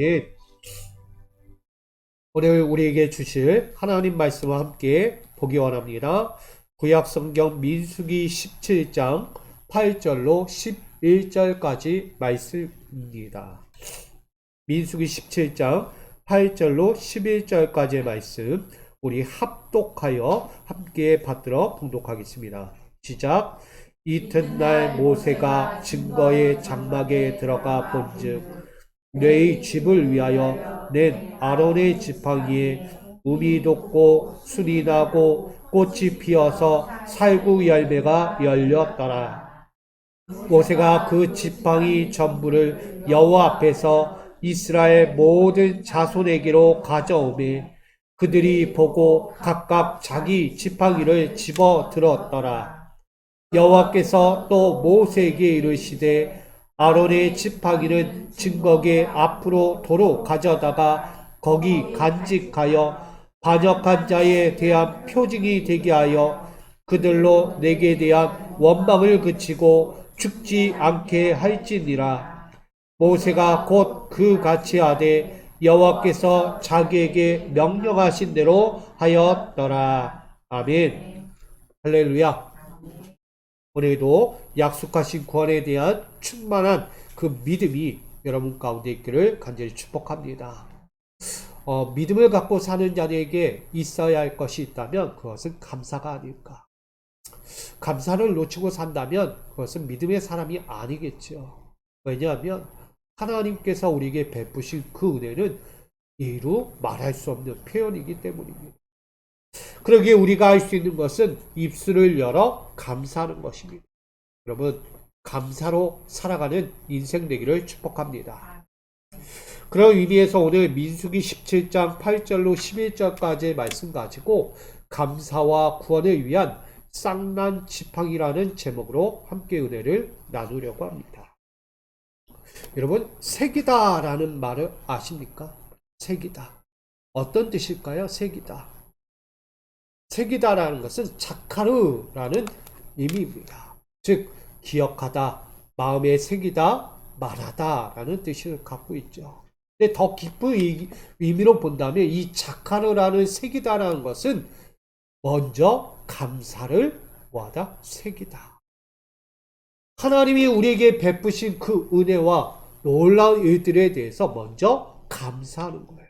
예, 오늘 우리에게 주실 하나님 말씀과 함께 보기 원합니다. 구약 성경 민수기 17장 8절로 11절까지 말씀입니다. 민수기 17장 8절로 11절까지의 말씀 우리 합독하여 함께 받들어 봉독하겠습니다. 시작. 이튿날 모세가 증거의 장막에 들어가 본즉 내 집을 위하여 낸 아론의 지팡이에 음이 돋고 순이 나고 꽃이 피어서 살구 열매가 열렸더라. 모세가 그 지팡이 전부를 여호와 앞에서 이스라엘 모든 자손에게로 가져오매 그들이 보고 각각 자기 지팡이를 집어 들었더라. 여호와께서 또 모세에게 이르시되 아론의 지팡이는 증거계 앞으로 도로 가져다가 거기 간직하여 반역한 자에 대한 표징이 되게 하여 그들로 내게 대한 원망을 그치고 죽지 않게 할지니라. 모세가 곧 그 같이 하되 여호와께서 자기에게 명령하신 대로 하였더라. 아멘. 할렐루야. 오늘도 약속하신 구원에 대한 충만한 그 믿음이 여러분 가운데 있기를 간절히 축복합니다. 믿음을 갖고 사는 자에게 있어야 할 것이 있다면 그것은 감사가 아닐까. 감사를 놓치고 산다면 그것은 믿음의 사람이 아니겠죠. 왜냐하면 하나님께서 우리에게 베푸신 그 은혜는 이루 말할 수 없는 표현이기 때문입니다. 그러기에 우리가 할 수 있는 것은 입술을 열어 감사하는 것입니다. 여러분, 감사로 살아가는 인생 되기를 축복합니다. 그런 의미에서 오늘 민수기 17장 8절로 11절까지의 말씀 가지고 감사와 구원을 위한 쌍난 지팡이라는 제목으로 함께 은혜를 나누려고 합니다. 여러분, 색이다라는 말을 아십니까? 색이다. 어떤 뜻일까요? 색이다. 색이다라는 것은 자카르라는 의미입니다. 즉 기억하다, 마음에 새기다, 말하다라는 뜻을 갖고 있죠. 근데 더 깊은 의미로 본다면 이 자카르라는 새기다라는 것은 먼저 감사를 뭐하다? 새기다. 하나님이 우리에게 베푸신 그 은혜와 놀라운 일들에 대해서 먼저 감사하는 거예요.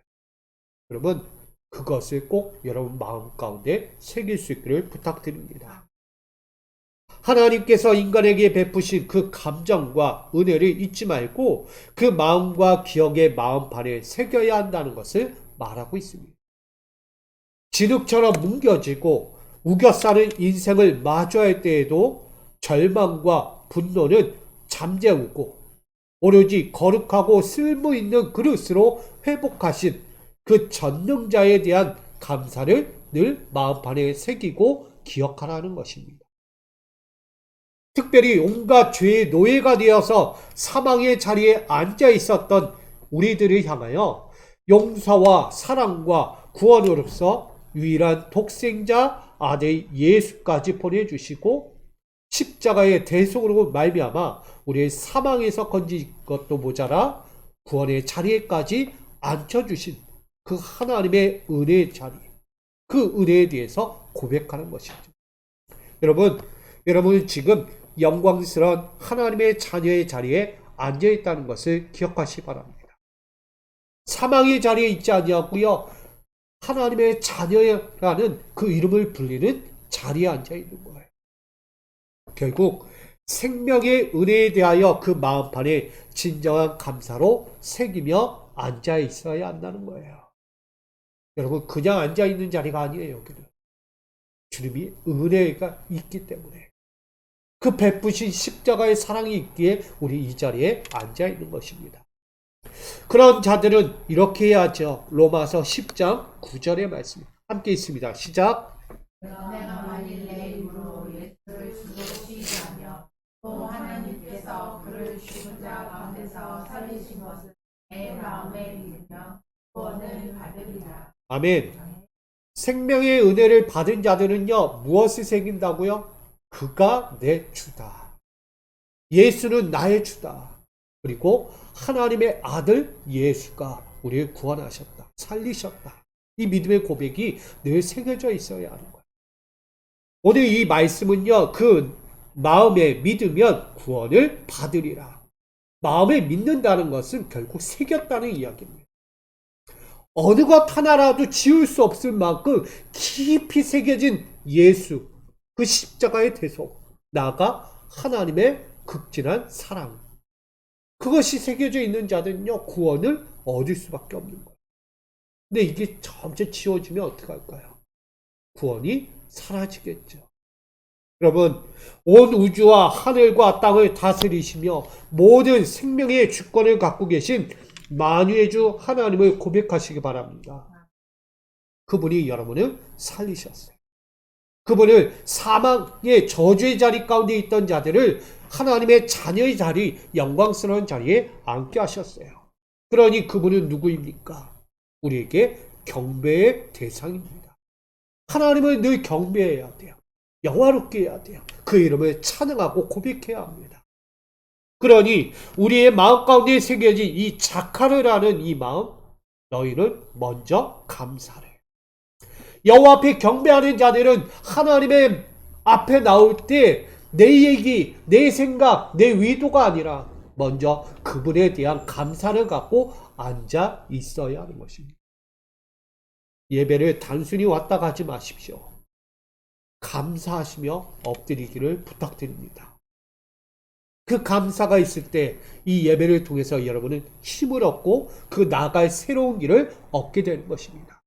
여러분, 그것을 꼭 여러분 마음 가운데 새길 수 있기를 부탁드립니다. 하나님께서 인간에게 베푸신 그 감정과 은혜를 잊지 말고 그 마음과 기억의 마음판에 새겨야 한다는 것을 말하고 있습니다. 진흙처럼 뭉겨지고 우겨싸는 인생을 마주할 때에도 절망과 분노는 잠재우고 오로지 거룩하고 쓸모있는 그릇으로 회복하신 그 전능자에 대한 감사를 늘 마음판에 새기고 기억하라는 것입니다. 특별히 온갖 죄의 노예가 되어서 사망의 자리에 앉아 있었던 우리들을 향하여 용서와 사랑과 구원으로서 유일한 독생자 아들 예수까지 보내주시고 십자가의 대속으로 말미암아 우리의 사망에서 건진 것도 모자라 구원의 자리에까지 앉혀주신 그 하나님의 은혜의 자리, 그 은혜에 대해서 고백하는 것이죠. 여러분은 지금 영광스러운 하나님의 자녀의 자리에 앉아있다는 것을 기억하시기 바랍니다. 사망의 자리에 있지 아니하고요, 하나님의 자녀라는 그 이름을 불리는 자리에 앉아있는 거예요. 결국 생명의 은혜에 대하여 그 마음판에 진정한 감사로 새기며 앉아있어야 한다는 거예요. 여러분, 그냥 앉아있는 자리가 아니에요. 여기는 주님이 은혜가 있기 때문에 그 베푸신 십자가의 사랑이 있기에 우리 이 자리에 앉아있는 것입니다. 그런 자들은 이렇게 해야죠. 로마서 10장 9절의 말씀 함께 있습니다. 시작. 내가 만일 내 입으로 예수를 주시하며 또 하나님께서 그를 죽은 자 가운데서 살리신 것을 내 마음에 믿으며 구원을 받으리라. 아멘. 생명의 은혜를 받은 자들은요, 무엇을 새긴다고요? 그가 내 주다. 예수는 나의 주다. 그리고 하나님의 아들 예수가 우리를 구원하셨다, 살리셨다. 이 믿음의 고백이 늘 새겨져 있어야 하는 거예요. 오늘 이 말씀은요, 그 마음에 믿으면 구원을 받으리라. 마음에 믿는다는 것은 결국 새겼다는 이야기입니다. 어느 것 하나라도 지울 수 없을 만큼 깊이 새겨진 예수, 그 십자가의 대속, 나아가 하나님의 극진한 사랑, 그것이 새겨져 있는 자들은요, 구원을 얻을 수밖에 없는 거예요. 근데 이게 점점 지워지면 어떻게 할까요? 구원이 사라지겠죠. 여러분, 온 우주와 하늘과 땅을 다스리시며 모든 생명의 주권을 갖고 계신 만유의 주 하나님을 고백하시기 바랍니다. 그분이 여러분을 살리셨어요. 그분을 사망의 저주의 자리 가운데 있던 자들을 하나님의 자녀의 자리, 영광스러운 자리에 앉게 하셨어요. 그러니 그분은 누구입니까? 우리에게 경배의 대상입니다. 하나님을 늘 경배해야 돼요. 영화롭게 해야 돼요. 그 이름을 찬양하고 고백해야 합니다. 그러니 우리의 마음 가운데 새겨진 이 자카르라는 이 마음, 너희는 먼저 감사를. 여호와 앞에 경배하는 자들은 하나님의 앞에 나올 때 내 얘기, 내 생각, 내 의도가 아니라 먼저 그분에 대한 감사를 갖고 앉아 있어야 하는 것입니다. 예배를 단순히 왔다 가지 마십시오. 감사하시며 엎드리기를 부탁드립니다. 그 감사가 있을 때 이 예배를 통해서 여러분은 힘을 얻고 그 나아갈 새로운 길을 얻게 되는 것입니다.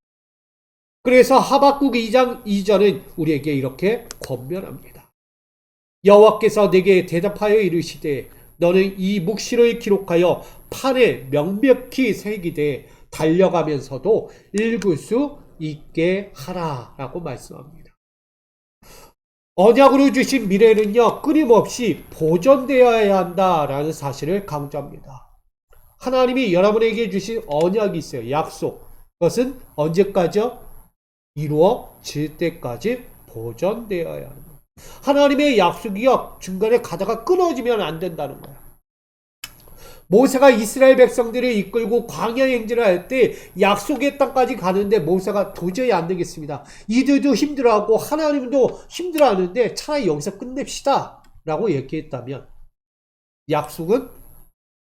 그래서 하박국 2장 2절은 우리에게 이렇게 권면합니다. 여호와께서 내게 대답하여 이르시되 너는 이 묵시를 기록하여 판에 명백히 새기되 달려가면서도 읽을 수 있게 하라 라고 말씀합니다. 언약으로 주신 미래는요, 끊임없이 보존되어야 한다라는 사실을 강조합니다. 하나님이 여러분에게 주신 언약이 있어요. 약속. 그것은 언제까지요? 이루어질 때까지 보존되어야 합니다. 하나님의 약속이요, 중간에 가다가 끊어지면 안 된다는 거예요. 모세가 이스라엘 백성들을 이끌고 광야 행진을 할 때 약속의 땅까지 가는데 모세가 도저히 안 되겠습니다. 이들도 힘들어하고 하나님도 힘들어하는데 차라리 여기서 끝냅시다 라고 얘기했다면 약속은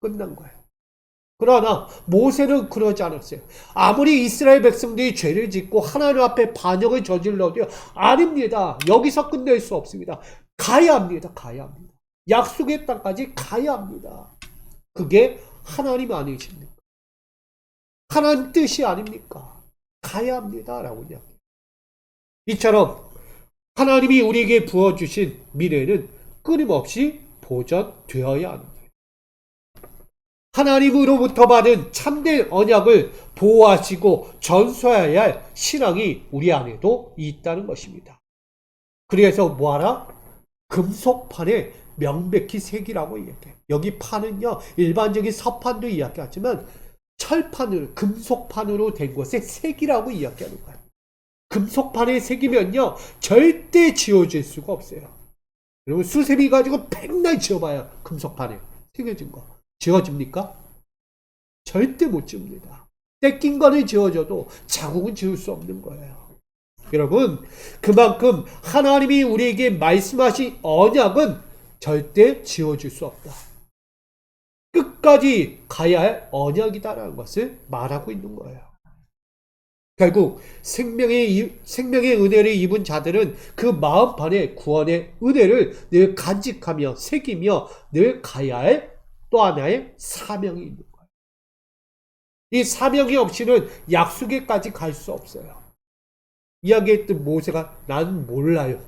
끝난 거예요. 그러나 모세는 그러지 않았어요. 아무리 이스라엘 백성들이 죄를 짓고 하나님 앞에 반역을 저질러도 아닙니다. 여기서 끝낼 수 없습니다. 가야 합니다. 가야 합니다. 약속의 땅까지 가야 합니다. 그게 하나님 아니십니까? 하나님 뜻이 아닙니까? 가야 합니다. 라고 이야기해요. 이처럼 하나님이 우리에게 부어주신 미래는 끊임없이 보존되어야 합니다. 하나님으로부터 받은 참된 언약을 보호하시고 전수해야 할 신앙이 우리 안에도 있다는 것입니다. 그래서 뭐하라? 금속판에 명백히 새기라고 이야기해요. 여기 판은요, 일반적인 서판도 이야기하지만 철판으로, 금속판으로 된 것에 새기라고 이야기하는 거예요. 금속판에 새기면요, 절대 지워질 수가 없어요. 여러분, 수세미 가지고 백날 지워봐요. 금속판에 새겨진 거. 지워집니까? 절대 못 지웁니다. 떼낀 거는 지워져도 자국은 지울 수 없는 거예요. 여러분, 그만큼 하나님이 우리에게 말씀하신 언약은 절대 지워질 수 없다. 끝까지 가야 할 언약이다라는 것을 말하고 있는 거예요. 결국 생명의 은혜를 입은 자들은 그 마음판에 구원의 은혜를 늘 간직하며 새기며 늘 가야 할 또 하나의 사명이 있는 거예요. 이 사명이 없이는 약속에까지 갈 수 없어요. 이야기했던 모세가 난 몰라요.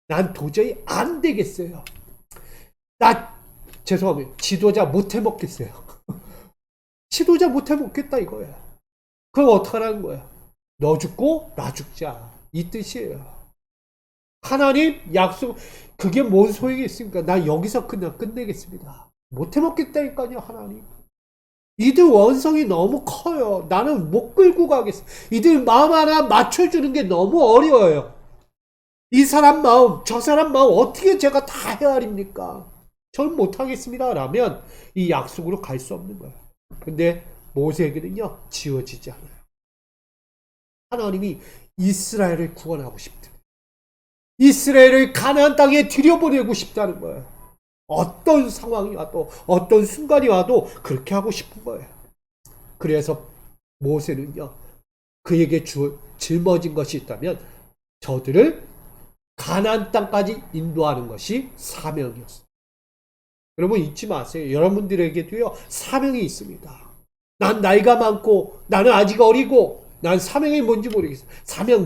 난 도저히 안 되겠어요. 죄송합니다. 지도자 못 해먹겠어요. 지도자 못 해먹겠다 이거예요. 그럼 어떡하라는 거야? 너 죽고 나 죽자. 이 뜻이에요. 하나님 약속, 그게 뭔 소용이 있습니까? 나 여기서 그냥 끝내겠습니다. 못 해먹겠다니까요, 하나님. 이들 원성이 너무 커요. 나는 못 끌고 가겠어. 이들 마음 하나 맞춰주는 게 너무 어려워요. 이 사람 마음, 저 사람 마음 어떻게 제가 다 헤아립니까? 전 못하겠습니다 라면 이 약속으로 갈 수 없는 거예요. 근데 모세에게는요 지워지지 않아요. 하나님이 이스라엘을 구원하고 싶다. 이스라엘을 가나안 땅에 들여보내고 싶다는 거예요. 어떤 상황이 와도 어떤 순간이 와도 그렇게 하고 싶은 거예요. 그래서 모세는요 그에게 짊어진 것이 있다면 저들을 가나안 땅까지 인도하는 것이 사명이었어요. 여러분 잊지 마세요. 여러분들에게도요 사명이 있습니다. 난 나이가 많고 나는 아직 어리고 난 사명이 뭔지 모르겠어.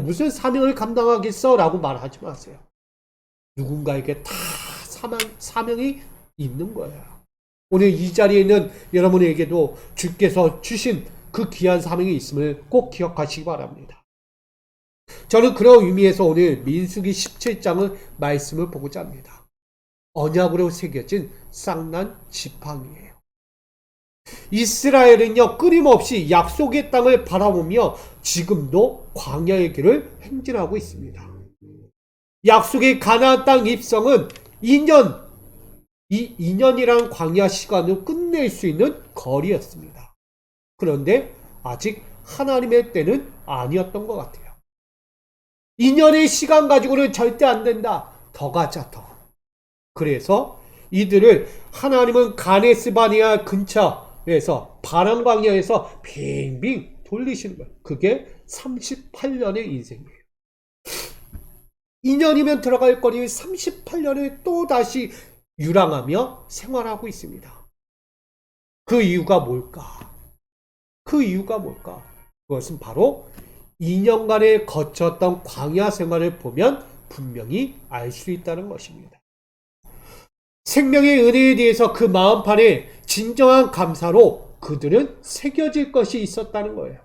무슨 사명을 감당하겠어? 라고 말하지 마세요. 누군가에게 다 사명이 있는 거예요. 오늘 이 자리에 있는 여러분에게도 주께서 주신 그 귀한 사명이 있음을 꼭 기억하시기 바랍니다. 저는 그런 의미에서 오늘 민수기 17장의 말씀을 보고자 합니다. 언약으로 새겨진 쌍난 지팡이에요. 이스라엘은요 끊임없이 약속의 땅을 바라보며 지금도 광야의 길을 행진하고 있습니다. 약속의 가나안 땅 입성은 2년, 이 2년이라는 광야 시간을 끝낼 수 있는 거리였습니다. 그런데 아직 하나님의 때는 아니었던 것 같아요. 2년의 시간 가지고는 절대 안 된다. 더 가자 더. 그래서 이들을 하나님은 가네스바네아 근처에서 바람 광야에서 빙빙 돌리시는 거예요. 그게 38년의 인생이에요. 2년이면 들어갈 거리 38년을 또 다시 유랑하며 생활하고 있습니다. 그 이유가 뭘까? 그것은 바로 2년간에 거쳤던 광야 생활을 보면 분명히 알 수 있다는 것입니다. 생명의 은혜에 대해서 그 마음판에 진정한 감사로 그들은 새겨질 것이 있었다는 거예요.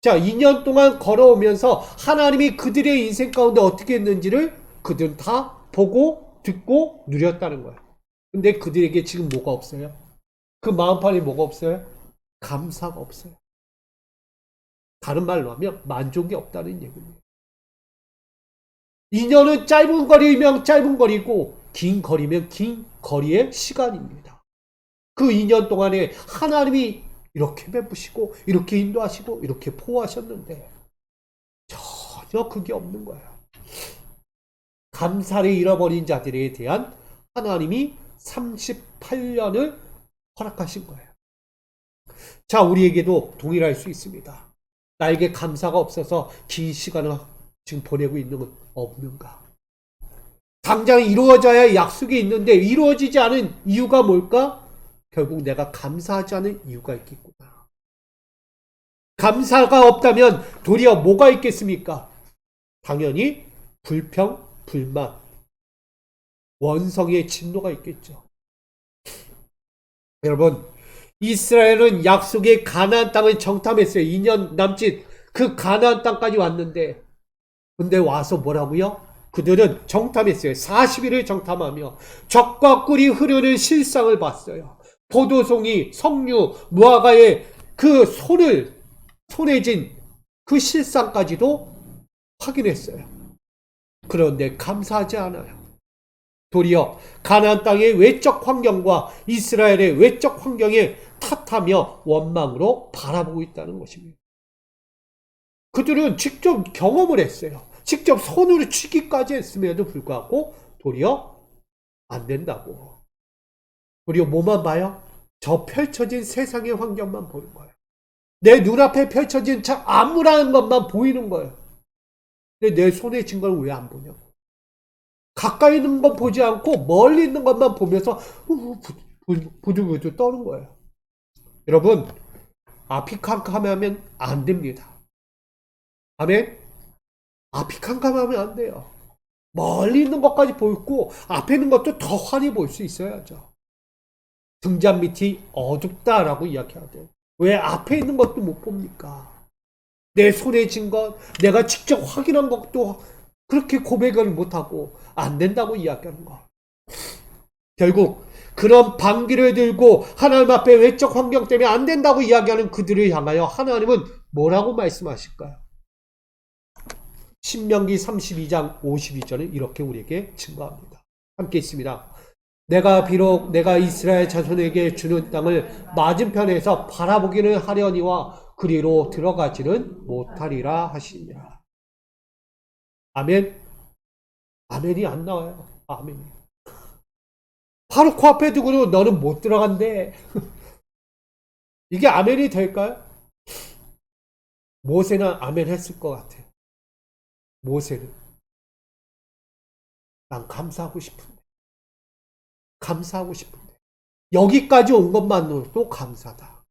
자, 2년 동안 걸어오면서 하나님이 그들의 인생 가운데 어떻게 했는지를 그들은 다 보고 듣고 누렸다는 거예요. 근데 그들에게 지금 뭐가 없어요? 그 마음판에 뭐가 없어요? 감사가 없어요. 다른 말로 하면 만족이 없다는 얘기입니다. 2년은 짧은 거리면 짧은 거리고 긴 거리면 긴 거리의 시간입니다. 그 2년 동안에 하나님이 이렇게 베푸시고 이렇게 인도하시고 이렇게 보호하셨는데 전혀 그게 없는 거예요. 감사를 잃어버린 자들에 대한 하나님이 38년을 허락하신 거예요. 자, 우리에게도 동일할 수 있습니다. 나에게 감사가 없어서 긴 시간을 지금 보내고 있는 건 없는가? 당장 이루어져야 약속이 있는데 이루어지지 않은 이유가 뭘까? 결국 내가 감사하지 않은 이유가 있겠구나. 감사가 없다면 도리어 뭐가 있겠습니까? 당연히 불평, 불만, 원성의 진노가 있겠죠. 여러분, 이스라엘은 약속의 가나안 땅을 정탐했어요. 2년 남짓 그 가나안 땅까지 왔는데 근데 와서 뭐라고요? 그들은 정탐했어요. 40일을 정탐하며 적과 꿀이 흐르는 실상을 봤어요. 포도송이, 석류, 무화과의 그 손에 쥔 그 실상까지도 확인했어요. 그런데 감사하지 않아요. 도리어 가나안 땅의 외적 환경과 이스라엘의 외적 환경에 탓하며 원망으로 바라보고 있다는 것입니다. 그들은 직접 경험을 했어요. 직접 손으로 치기까지 했음에도 불구하고 도리어 안 된다고. 도리어 뭐만 봐요? 저 펼쳐진 세상의 환경만 보는 거예요. 내 눈앞에 펼쳐진 참 암울한 것만 보이는 거예요. 근데 내 손에 쥔 걸 왜 안 보냐고. 가까이 있는 건 보지 않고 멀리 있는 것만 보면서 부들부들 떠는 거예요. 여러분, 앞이 캄캄하면 안 됩니다. 아멘? 앞이 캄캄하면 안 돼요. 멀리 있는 것까지 보이고 앞에 있는 것도 더 환히 볼 수 있어야죠. 등잔 밑이 어둡다라고 이야기하대요. 왜 앞에 있는 것도 못 봅니까? 내 손에 쥔 것, 내가 직접 확인한 것도 그렇게 고백을 못하고 안 된다고 이야기하는 거. 결국 그런 방귀를 들고 하나님 앞에 외적 환경 때문에 안 된다고 이야기하는 그들을 향하여 하나님은 뭐라고 말씀하실까요? 신명기 32장 52절에 이렇게 우리에게 증거합니다. 함께 있습니다. 내가 이스라엘 자손에게 주는 땅을 맞은편에서 바라보기는 하려니와 그리로 들어가지는 못하리라 하시니라. 아멘. 아멘이 안 나와요. 아멘이. 바로 코앞에 두고도 너는 못 들어간대. 이게 아멘이 될까요? 모세는 아멘 했을 것 같아요. 모세는. 난 감사하고 싶은데. 감사하고 싶은데. 여기까지 온 것만으로도 감사다.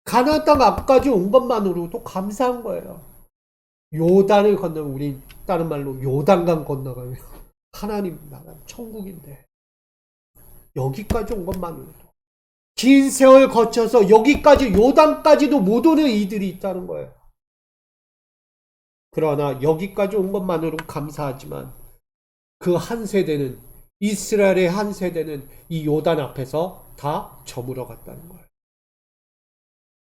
가나안 땅 앞까지 온 것만으로도 감사한 거예요. 요단을 건너면 우리 다른 말로 요단강 건너가면 하나님 나라 천국인데 여기까지 온 것만으로도 긴 세월 거쳐서 여기까지 요단까지도 못 오는 이들이 있다는 거예요. 그러나 여기까지 온 것만으로 감사하지만 그 한 세대는 이스라엘의 한 세대는 이 요단 앞에서 다 저물어 갔다는 거예요.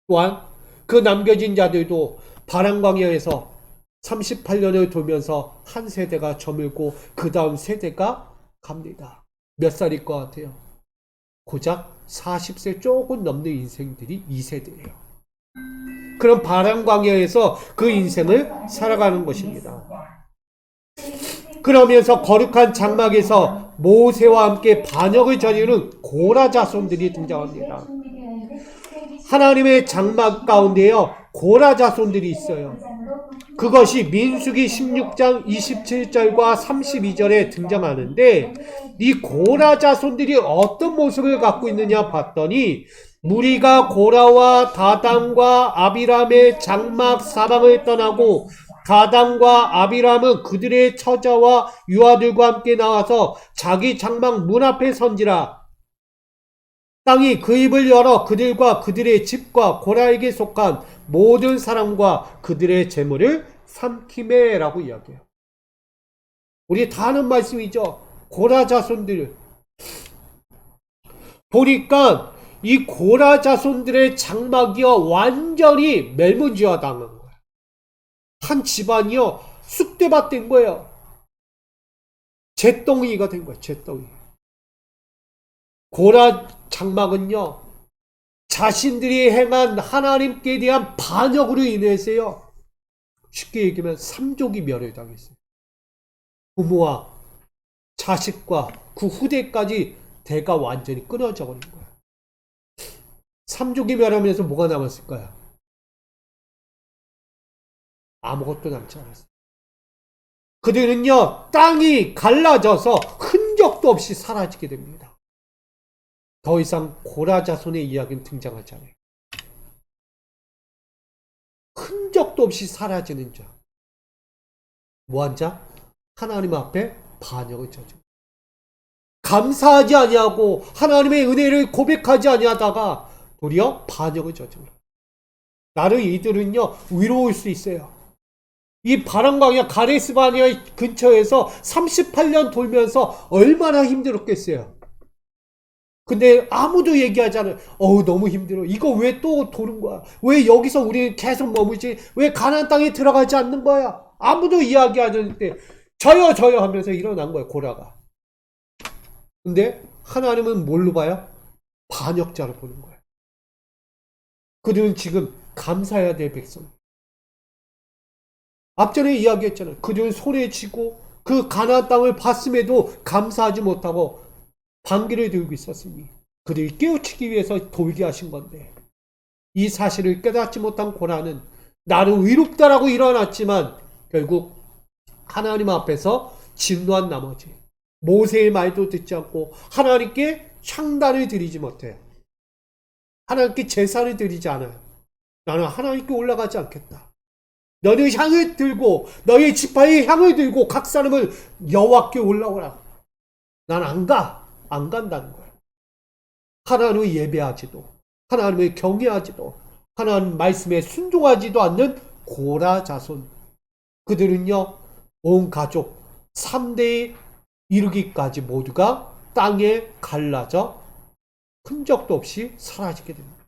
또한 그 남겨진 자들도 바람광야에서 38년을 돌면서 한 세대가 저물고 그 다음 세대가 갑니다. 몇 살일 것 같아요? 고작 40세 조금 넘는 인생들이 2세대예요. 그럼 바람광야에서 그 인생을 살아가는 것입니다. 그러면서 거룩한 장막에서 모세와 함께 반역을 저지르는 고라 자손들이 등장합니다. 하나님의 장막 가운데요 고라 자손들이 있어요. 그것이 민수기 16장 27절과 32절에 등장하는데 이 고라 자손들이 어떤 모습을 갖고 있느냐 봤더니 무리가 고라와 다단과 아비람의 장막 사방을 떠나고 다단과 아비람은 그들의 처자와 유아들과 함께 나와서 자기 장막 문 앞에 선지라. 땅이 그 입을 열어 그들과 그들의 집과 고라에게 속한 모든 사람과 그들의 재물을 삼키매라고 이야기해요. 우리 다 아는 말씀이죠. 고라 자손들. 보니까 이 고라 자손들의 장막이요 완전히 멸문지화 당한 거예요. 한 집안이요 쑥대밭 된 거예요. 잿덩이가 된 거예요. 잿덩이. 고라 장막은요 자신들이 행한 하나님께 대한 반역으로 인해서요 쉽게 얘기하면 삼족이 멸해당했어요. 부모와 자식과 그 후대까지 대가 완전히 끊어져 버린 거예요. 삼족이 멸하면서 뭐가 남았을까요? 아무것도 남지 않았어요. 그들은요 땅이 갈라져서 흔적도 없이 사라지게 됩니다. 더 이상 고라 자손의 이야기는 등장하지 않아요. 흔적도 없이 사라지는 자. 뭐한 자? 하나님 앞에 반역을 저지르고 감사하지 아니하고 하나님의 은혜를 고백하지 아니하다가 도리어 반역을 저지르고 나를 이들은요 위로울 수 있어요. 이 바람광야 가데스 바네아 근처에서 38년 돌면서 얼마나 힘들었겠어요. 근데 아무도 얘기하지 않아요. 너무 힘들어. 이거 왜 또 도는 거야? 왜 여기서 우리 계속 머무지? 왜 가나안 땅에 들어가지 않는 거야? 아무도 이야기하지 않을 때 저요 하면서 일어난 거예요. 고라가. 근데 하나님은 뭘로 봐요? 반역자로 보는 거예요. 그들은 지금 감사해야 될 백성. 앞전에 이야기했잖아요. 그들은 손에 쥐고 그 가나안 땅을 봤음에도 감사하지 못하고 방귀를 들고 있었으니 그들을 깨우치기 위해서 돌게 하신 건데 이 사실을 깨닫지 못한 고라는 나는 의롭다라고 일어났지만 결국 하나님 앞에서 진노한 나머지 모세의 말도 듣지 않고 하나님께 향단을 드리지 못해요. 하나님께 제사를 드리지 않아요. 나는 하나님께 올라가지 않겠다. 너는 향을 들고 너의 지파의 향을 들고 각 사람을 여호와께 올라오라. 난 안 간다는 거예요. 하나님을 예배하지도 하나님을 경외하지도 하나님 말씀에 순종하지도 않는 고라 자손. 그들은요 온 가족 3대에 이르기까지 모두가 땅에 갈라져 흔적도 없이 사라지게 됩니다.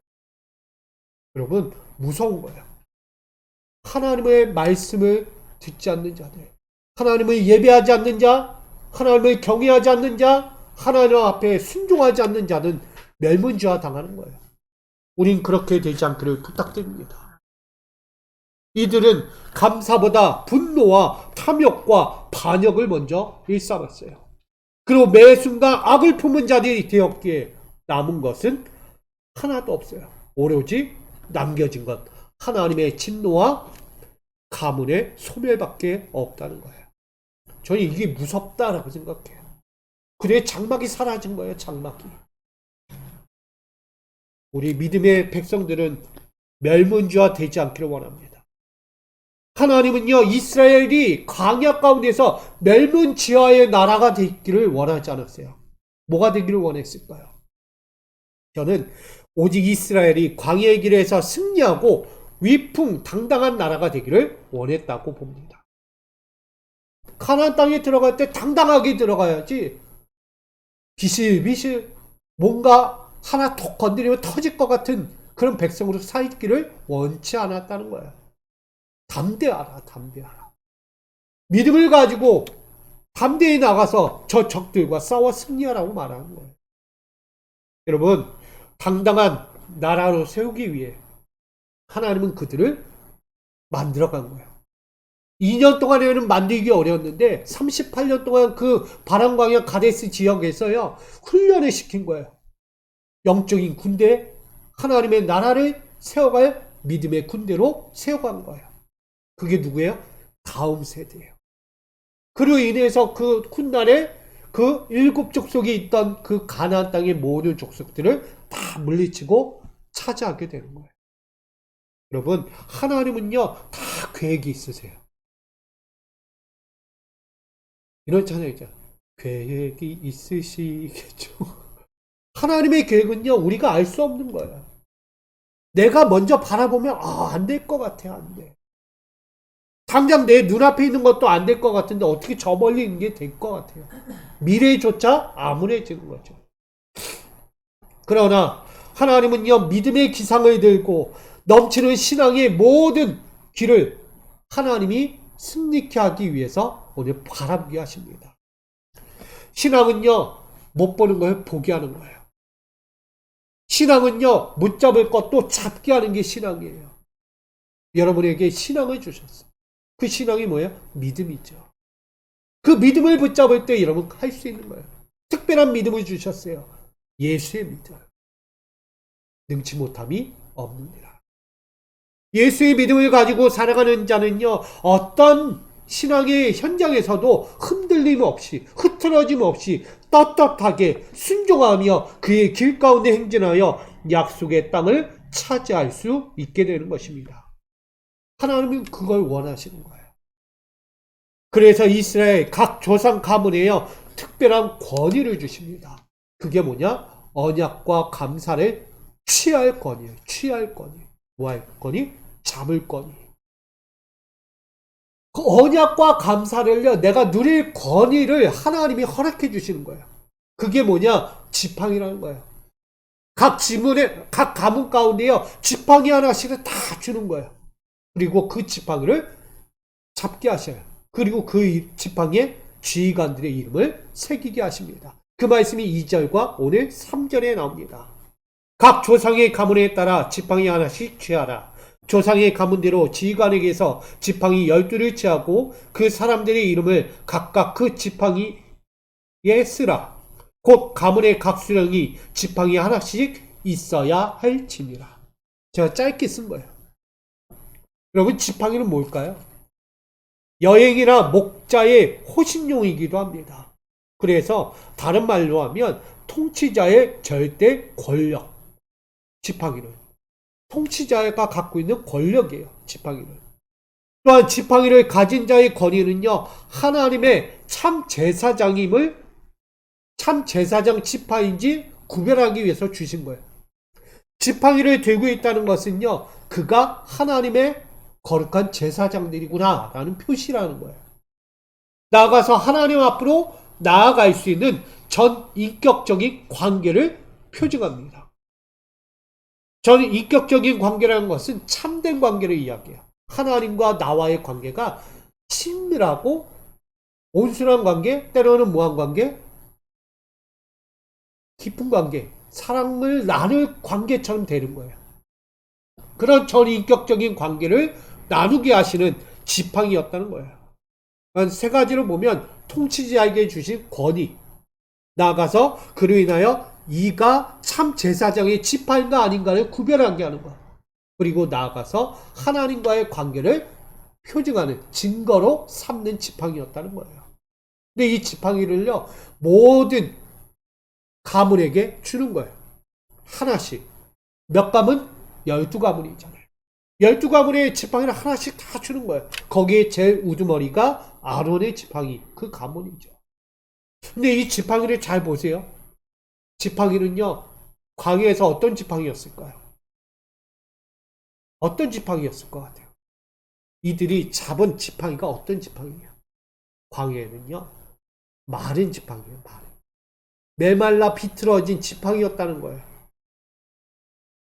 여러분 무서운 거예요. 하나님의 말씀을 듣지 않는 자들, 하나님을 예배하지 않는 자, 하나님을 경외하지 않는 자, 하나님 앞에 순종하지 않는 자는 멸문지화 당하는 거예요. 우린 그렇게 되지 않기를 부탁드립니다. 이들은 감사보다 분노와 탐욕과 반역을 먼저 일삼았어요. 그리고 매 순간 악을 품은 자들이 되었기에 남은 것은 하나도 없어요. 오로지 남겨진 것 하나님의 진노와 가문의 소멸밖에 없다는 거예요. 저는 이게 무섭다라고 생각해요. 그래 장막이 사라진 거예요. 장막이. 우리 믿음의 백성들은 멸문지화 되지 않기를 원합니다. 하나님은요 이스라엘이 광야 가운데서 멸문지화의 나라가 되기를 원하지 않았어요. 뭐가 되기를 원했을까요? 저는 오직 이스라엘이 광야의 길에서 승리하고 위풍당당한 나라가 되기를 원했다고 봅니다. 가나안 땅에 들어갈 때 당당하게 들어가야지 비실비실 뭔가 하나 톡 건드리면 터질 것 같은 그런 백성으로 살기를 원치 않았다는 거예요. 담대하라, 담대하라. 믿음을 가지고 담대히 나가서 저 적들과 싸워 승리하라고 말하는 거예요. 여러분, 당당한 나라로 세우기 위해 하나님은 그들을 만들어간 거예요. 2년 동안에는 만들기 어려웠는데 38년 동안 그 바람광야 가데스 지역에서요 훈련을 시킨 거예요. 영적인 군대, 하나님의 나라를 세워갈 믿음의 군대로 세워간 거예요. 그게 누구예요? 다음 세대예요. 그로 인해서 그 훗날에 그 7족속이 있던 그 가나안 땅의 모든 족속들을 다 물리치고 차지하게 되는 거예요. 여러분, 하나님은요 다 계획이 있으세요. 이런 찬양이 있잖아요. 계획이 있으시겠죠. 하나님의 계획은요 우리가 알 수 없는 거예요. 내가 먼저 바라보면 안 될 것 같아. 안 돼. 당장 내 눈앞에 있는 것도 안 될 것 같은데 어떻게 저 멀리 있는 게 될 것 같아요. 미래조차 암울해지는 거죠. 그러나 하나님은요 믿음의 기상을 들고 넘치는 신앙의 모든 길을 하나님이 승리케 하기 위해서 오늘 바라보게 하십니다. 신앙은요 못 보는 걸 보게 하는 거예요. 신앙은요 못 잡을 것도 잡게 하는 게 신앙이에요. 여러분에게 신앙을 주셨어요. 그 신앙이 뭐예요? 믿음이죠. 그 믿음을 붙잡을 때 여러분 할 수 있는 거예요. 특별한 믿음을 주셨어요. 예수의 믿음. 능치 못함이 없느니라. 예수의 믿음을 가지고 살아가는 자는요 어떤 신앙의 현장에서도 흔들림 없이 흐트러짐 없이 떳떳하게 순종하며 그의 길 가운데 행진하여 약속의 땅을 차지할 수 있게 되는 것입니다. 하나님은 그걸 원하시는 거예요. 그래서 이스라엘 각 조상 가문에요 특별한 권위를 주십니다. 그게 뭐냐? 언약과 감사를 취할 권위예요. 취할 권위. 뭐 할 권위? 잡을 권위. 그 언약과 감사를요 내가 누릴 권위를 하나님이 허락해 주시는 거예요. 그게 뭐냐? 지팡이라는 거예요. 각 지문에 각 가문 가운데요 지팡이 하나씩을 다 주는 거예요. 그리고 그 지팡이를 잡게 하셔요. 그리고 그 지팡이에 지휘관들의 이름을 새기게 하십니다. 그 말씀이 2절과 오늘 3절에 나옵니다. 각 조상의 가문에 따라 지팡이 하나씩 취하라. 조상의 가문대로 지휘관에게서 지팡이 12를 취하고 그 사람들의 이름을 각각 그 지팡이에 쓰라. 곧 가문의 각 수령이 지팡이 하나씩 있어야 할지니라. 제가 짧게 쓴 거예요. 여러분 지팡이는 뭘까요? 여행이나 목자의 호신용이기도 합니다. 그래서 다른 말로 하면 통치자의 절대 권력. 지팡이는 통치자가 갖고 있는 권력이에요. 지팡이는. 또한 지팡이를 가진 자의 권위는요 하나님의 참 제사장임을 참 제사장 지파인지 구별하기 위해서 주신 거예요. 지팡이를 들고 있다는 것은요 그가 하나님의 거룩한 제사장들이구나 라는 표시라는 거예요. 나아가서 하나님 앞으로 나아갈 수 있는 전 인격적인 관계를 표징합니다. 저는 인격적인 관계라는 것은 참된 관계를 이야기해요. 하나님과 나와의 관계가 친밀하고 온순한 관계, 때로는 무한 관계, 깊은 관계, 사랑을 나눌 관계처럼 되는 거예요. 그런 전인격적인 관계를 나누게 하시는 지팡이였다는 거예요. 세 가지로 보면 통치자에게 주신 권위, 나아가서 그로 인하여 이가 참 제사장의 지팡이가 아닌가를 구별하게 하는 것, 그리고 나아가서 하나님과의 관계를 표징하는 증거로 삼는 지팡이였다는 거예요. 근데 이 지팡이를요, 모든 가문에게 주는 거예요. 하나씩. 몇 가문? 12가문이잖아요. 12가문의 지팡이를 하나씩 다 주는 거예요. 거기에 제일 우두머리가 아론의 지팡이, 그 가문이죠. 근데 이 지팡이를 잘 보세요. 지팡이는요, 광야에서 어떤 지팡이였을까요? 어떤 지팡이였을 것 같아요? 이들이 잡은 지팡이가 어떤 지팡이예요? 광야에는요, 마른 지팡이예요, 마른. 메말라 비틀어진 지팡이였다는 거예요.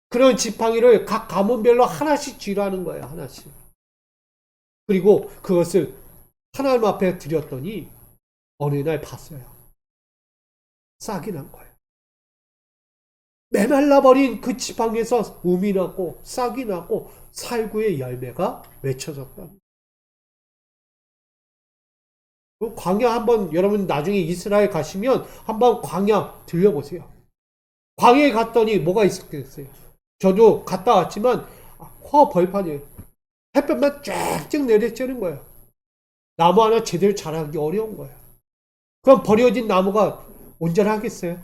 그런 지팡이를 각 가문별로 하나씩 쥐라는 거예요, 하나씩. 그리고 그것을 하나님 앞에 드렸더니 어느 날 봤어요. 싹이 난 거예요. 메말라버린 그 지팡이에서 음이 나고 싹이 나고 살구의 열매가 맺혀졌다. 광야 한번 여러분 나중에 이스라엘 가시면 한번 광야 들려보세요. 광야에 갔더니 뭐가 있었겠어요? 저도 갔다 왔지만 벌판이에요. 햇볕만 쫙쫙 내리쬐는 거예요. 나무 하나 제대로 자라기 어려운 거예요. 그럼 버려진 나무가 온전하겠어요?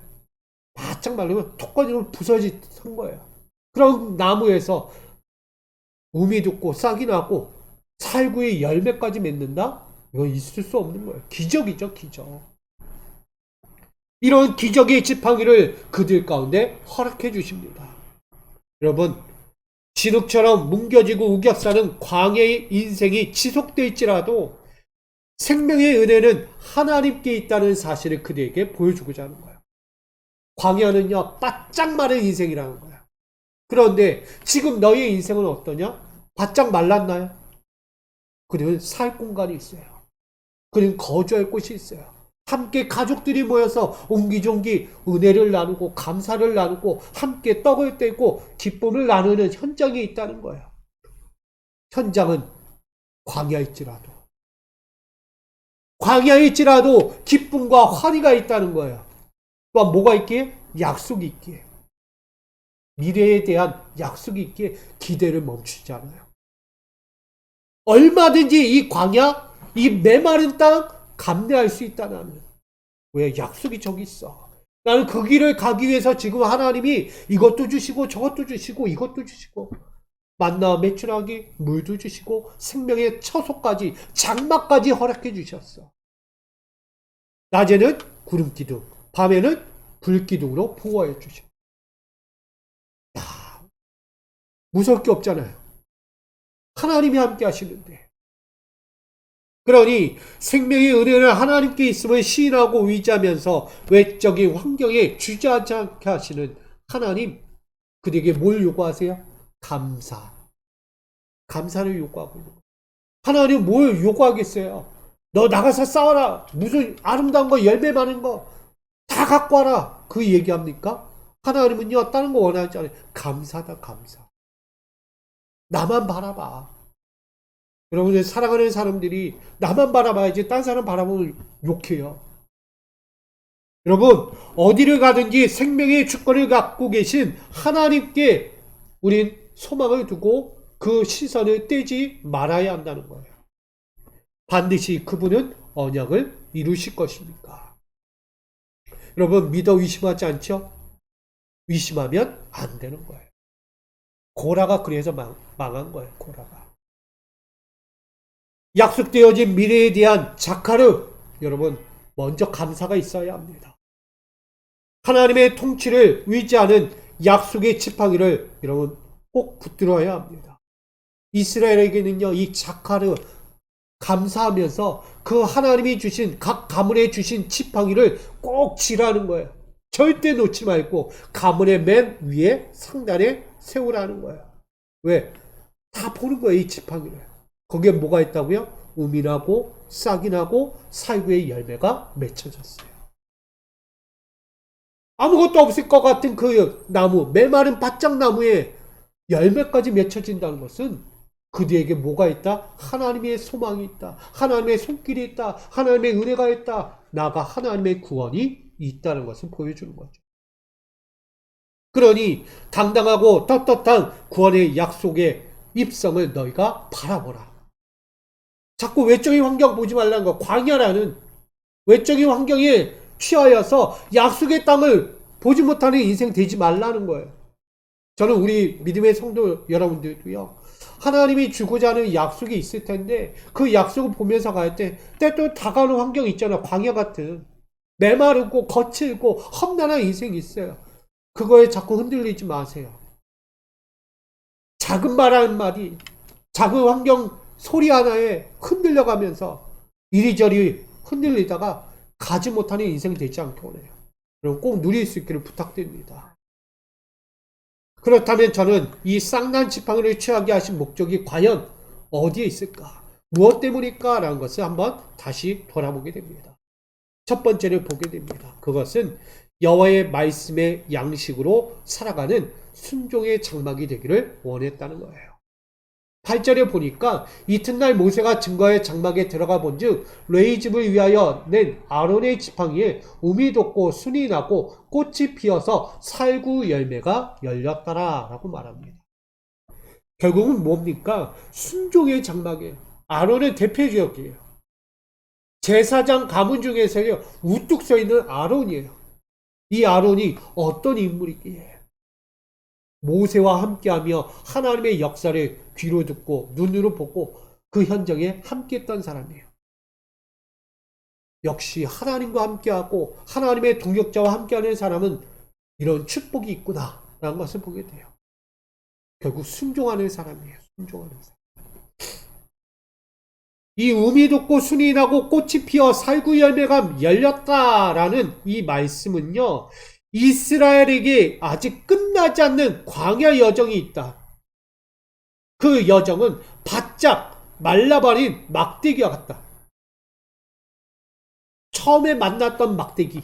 바짝 말르면 톡 꺼지면 부서진 거예요. 그럼 나무에서 음이 돋고 싹이 나고 살구의 열매까지 맺는다? 이건 있을 수 없는 거예요. 기적이죠, 기적. 이런 기적의 지팡이를 그들 가운데 허락해 주십니다. 여러분, 진흙처럼 뭉겨지고 우겨싸는 광야의 인생이 지속될지라도 생명의 은혜는 하나님께 있다는 사실을 그들에게 보여주고자 하는 거예요. 광야는요, 바짝 마른 인생이라는 거예요. 그런데 지금 너의 인생은 어떠냐? 바짝 말랐나요? 그리고 살 공간이 있어요. 그리고 거주할 곳이 있어요. 함께 가족들이 모여서 옹기종기 은혜를 나누고 감사를 나누고 함께 떡을 떼고 기쁨을 나누는 현장에 있다는 거예요. 현장은 광야일지라도 기쁨과 환희가 있다는 거예요. 또한 뭐가 있기에? 약속이 있기에. 미래에 대한 약속이 있기에 기대를 멈추지 않아요. 얼마든지 이 광야, 이 메마른 땅 감내할 수 있다 나는. 왜? 약속이 저기 있어. 나는 그 길을 가기 위해서 지금 하나님이 이것도 주시고 저것도 주시고 이것도 주시고 만나 매출하기 물도 주시고 생명의 처소까지 장막까지 허락해 주셨어. 낮에는 구름 기둥, 밤에는 불 기둥으로 보호해 주시고. 야, 무서울 게 없잖아요. 하나님이 함께 하시는데. 그러니 생명의 은혜는 하나님께 있음을 시인하고 의지하면서 외적인 환경에 주저하지 않게 하시는 하나님, 그들에게 뭘 요구하세요? 감사. 감사를 요구하고 있는 거예요. 하나님 뭘 요구하겠어요? 너 나가서 싸워라. 무슨 아름다운 거, 열매 많은 거 다 갖고 와라. 그 얘기합니까? 하나님은요, 다른 거 원하지 않아요. 감사다, 감사. 나만 바라봐. 여러분, 사랑하는 사람들이 나만 바라봐야지 딴 사람 바라보면 욕해요. 여러분, 어디를 가든지 생명의 주권을 갖고 계신 하나님께 우린 소망을 두고 그 시선을 떼지 말아야 한다는 거예요. 반드시 그분은 언약을 이루실 것입니까? 여러분, 믿어 의심하지 않죠? 의심하면 안 되는 거예요. 고라가 그래서 망한 거예요, 고라가. 약속되어진 미래에 대한 자카르, 여러분, 먼저 감사가 있어야 합니다. 하나님의 통치를 의지하는 약속의 지팡이를 여러분 꼭 붙들어야 합니다. 이스라엘에게는요, 이 자카르, 감사하면서 그 하나님이 주신 각 가문에 주신 지팡이를 꼭 쥐라는 거예요. 절대 놓지 말고 가문의 맨 위에 상단에 세우라는 거예요. 왜? 다 보는 거예요, 이 지팡이를. 거기에 뭐가 있다고요? 음이 나고 싹이 나고 살구의 열매가 맺혀졌어요. 아무것도 없을 것 같은 그 나무, 메마른 바짝나무에 열매까지 맺혀진다는 것은 그들에게 뭐가 있다? 하나님의 소망이 있다. 하나님의 손길이 있다. 하나님의 은혜가 있다. 나아가 하나님의 구원이 있다는 것을 보여주는 거죠. 그러니 당당하고 떳떳한 구원의 약속의 입성을 너희가 바라보라. 자꾸 외적인 환경 보지 말라는 거. 광야라는 외적인 환경에 취하여서 약속의 땅을 보지 못하는 인생 되지 말라는 거예요. 저는 우리 믿음의 성도 여러분들도요, 하나님이 주고자 하는 약속이 있을 텐데 그 약속을 보면서 갈 때 때또 다가오는 환경이 있잖아요. 광야 같은 메마르고 거칠고 험난한 인생이 있어요. 그거에 자꾸 흔들리지 마세요. 작은 말 한마디, 작은 환경 소리 하나에 흔들려가면서 이리저리 흔들리다가 가지 못하는 인생이 되지 않게 원해요. 그럼 꼭 누릴 수 있기를 부탁드립니다. 그렇다면 저는 이 쌍난 지팡이를 취하게 하신 목적이 과연 어디에 있을까? 무엇 때문일까? 라는 것을 한번 다시 돌아보게 됩니다. 첫 번째를 보게 됩니다. 그것은 여호와의 말씀의 양식으로 살아가는 순종의 장막이 되기를 원했다는 거예요. 8절에 보니까 이튿날 모세가 증거의 장막에 들어가 본즉 레위 집을 위하여 낸 아론의 지팡이에 움이 돋고 순이 나고 꽃이 피어서 살구 열매가 열렸더라 라고 말합니다. 결국은 뭡니까? 순종의 장막이에요. 아론의 대표적이에요. 제사장 가문 중에서요 우뚝 서 있는 아론이에요. 이 아론이 어떤 인물이기에 모세와 함께하며 하나님의 역사를 귀로 듣고 눈으로 보고 그 현장에 함께했던 사람이에요. 역시 하나님과 함께하고 하나님의 동역자와 함께하는 사람은 이런 축복이 있구나 라는 것을 보게 돼요. 결국 순종하는 사람이에요. 순종하는 사람. 이 움이 돋고 순이 나고 꽃이 피어 살구 열매가 열렸다라는 이 말씀은요, 이스라엘에게 아직 끝나지 않는 광야 여정이 있다. 그 여정은 바짝 말라버린 막대기와 같다. 처음에 만났던 막대기,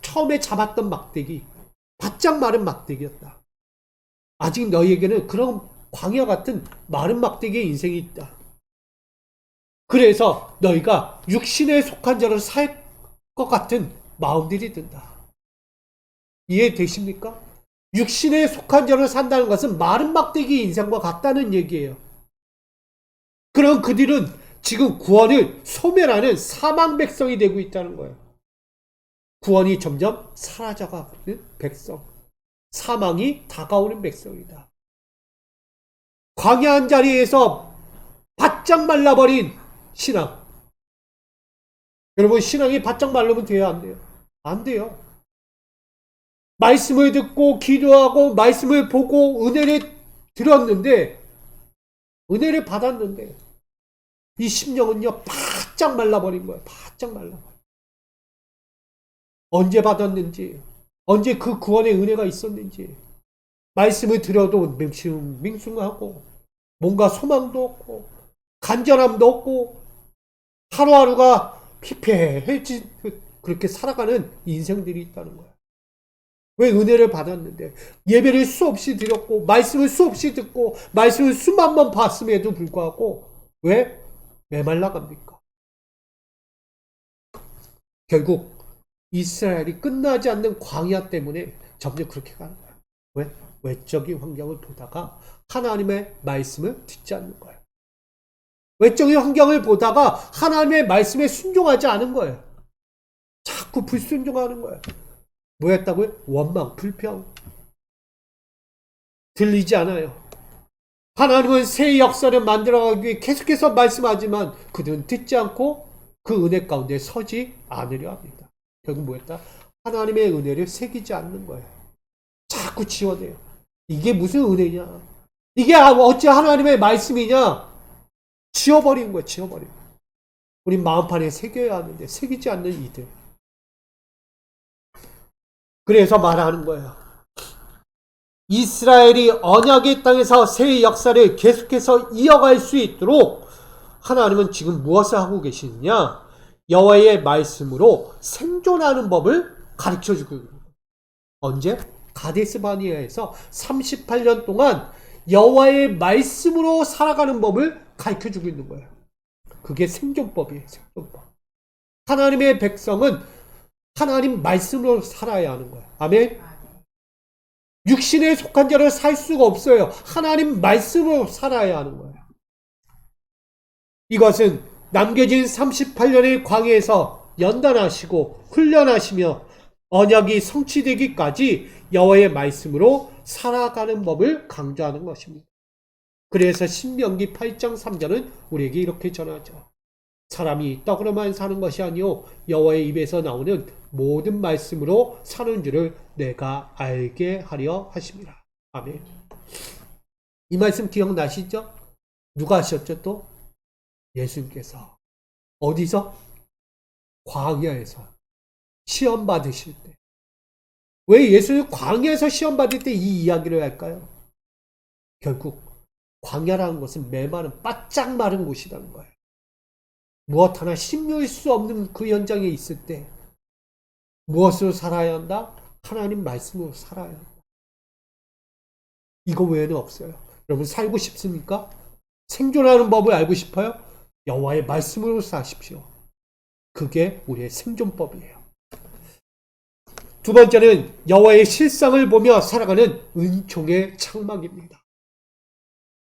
처음에 잡았던 막대기, 바짝 마른 막대기였다. 아직 너희에게는 그런 광야 같은 마른 막대기의 인생이 있다. 그래서 너희가 육신에 속한 자로 살 것 같은 마음들이 든다. 이해되십니까? 육신에 속한 자로 산다는 것은 마른 막대기 인생과 같다는 얘기예요. 그럼 그들은 지금 구원을 소멸하는 사망 백성이 되고 있다는 거예요. 구원이 점점 사라져가는 백성. 사망이 다가오는 백성이다. 광야 한 자리에서 바짝 말라버린 신앙. 여러분, 신앙이 바짝 말르면 돼요, 안 돼요? 안 돼요. 말씀을 듣고 기도하고 말씀을 보고 은혜를 들었는데, 은혜를 받았는데 이 심령은요 바짝 말라버린 거예요. 바짝 말라버린. 언제 받았는지, 언제 그 구원의 은혜가 있었는지, 말씀을 들어도 밍숭밍숭하고 뭔가 소망도 없고 간절함도 없고 하루하루가 피폐해지 그렇게 살아가는 인생들이 있다는 거예요. 왜? 은혜를 받았는데 예배를 수없이 드렸고 말씀을 수없이 듣고 말씀을 수만 번 봤음에도 불구하고 왜 메말라갑니까? 결국 이스라엘이 끝나지 않는 광야 때문에 점점 그렇게 가는 거예요. 왜? 외적인 환경을 보다가 하나님의 말씀을 듣지 않는 거예요. 외적인 환경을 보다가 하나님의 말씀에 순종하지 않은 거예요. 자꾸 불순종하는 거예요. 뭐였다고요? 원망, 불평. 들리지 않아요. 하나님은 새 역사를 만들어가기 위해 계속해서 말씀하지만 그들은 듣지 않고 그 은혜 가운데 서지 않으려 합니다. 결국 뭐였다? 하나님의 은혜를 새기지 않는 거예요. 자꾸 지워내요. 이게 무슨 은혜냐? 이게 어찌 하나님의 말씀이냐? 지워버리는 거예요. 지워버리는 거예요. 우리 마음판에 새겨야 하는데 새기지 않는 이들. 그래서 말하는 거예요. 이스라엘이 언약의 땅에서 새 역사를 계속해서 이어갈 수 있도록 하나님은 지금 무엇을 하고 계시느냐? 여호와의 말씀으로 생존하는 법을 가르쳐주고 있는 거예요. 언제? 가데스 바네아에서 38년 동안 여호와의 말씀으로 살아가는 법을 가르쳐주고 있는 거예요. 그게 생존법이에요. 생존법. 하나님의 백성은 하나님 말씀으로 살아야 하는 거예요. 아멘. 육신에 속한 자를 살 수가 없어요. 하나님 말씀으로 살아야 하는 거예요. 이것은 남겨진 38년의 광야에서 연단하시고 훈련하시며 언약이 성취되기까지 여호와의 말씀으로 살아가는 법을 강조하는 것입니다. 그래서 신명기 8장 3절은 우리에게 이렇게 전하죠. 사람이 떡으로만 사는 것이 아니요 여호와의 입에서 나오는 모든 말씀으로 사는 줄을 내가 알게 하려 하심이라. 아멘. 이 말씀 기억나시죠? 누가 하셨죠 또? 예수님께서. 어디서? 광야에서 시험 받으실 때. 왜 예수님 광야에서 시험 받을 때 이 이야기를 할까요? 결국 광야라는 것은 메마른 바짝 마른 곳이라는 거예요. 무엇 하나 심을 수 없는 그 현장에 있을 때 무엇으로 살아야 한다? 하나님 말씀으로 살아야 한다. 이거 외에는 없어요. 여러분 살고 싶습니까? 생존하는 법을 알고 싶어요? 여호와의 말씀으로 사십시오. 그게 우리의 생존법이에요. 두 번째는 여호와의 실상을 보며 살아가는 은총의 창막입니다.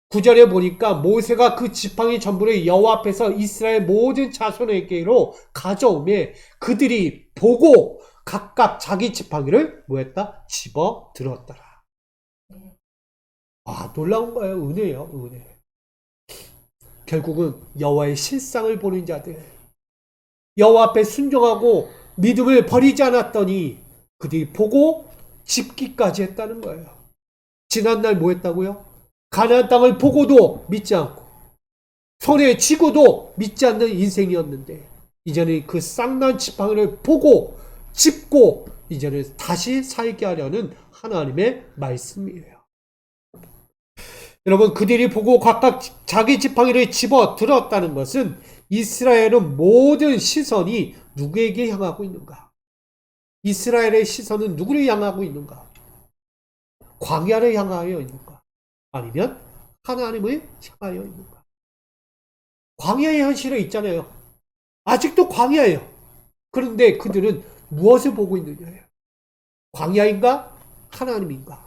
9절에 보니까 모세가 그 지팡이 전부를 여호와 앞에서 이스라엘 모든 자손에게로 가져오매 그들이 보고 각각 자기 지팡이를 뭐했다? 집어 들었더라. 아, 놀라운 거예요. 은혜예요. 은혜. 결국은 여호와의 실상을 보는 자들, 여호와 앞에 순종하고 믿음을 버리지 않았더니 그들이 보고 집기까지 했다는 거예요. 지난날 뭐 했다고요? 가나안 땅을 보고도 믿지 않고 손에 쥐고도 믿지 않는 인생이었는데 이제는 그 쌍난 지팡이를 보고 짚고 이제는 다시 살게 하려는 하나님의 말씀이에요. 여러분 그들이 보고 각각 자기 지팡이를 집어 들었다는 것은 이스라엘은 모든 시선이 누구에게 향하고 있는가? 이스라엘의 시선은 누구를 향하고 있는가? 광야를 향하여 있는가? 아니면 하나님을 향하여 있는가? 광야의 현실에 있잖아요. 아직도 광야예요. 그런데 그들은 무엇을 보고 있느냐예요. 광야인가? 하나님인가?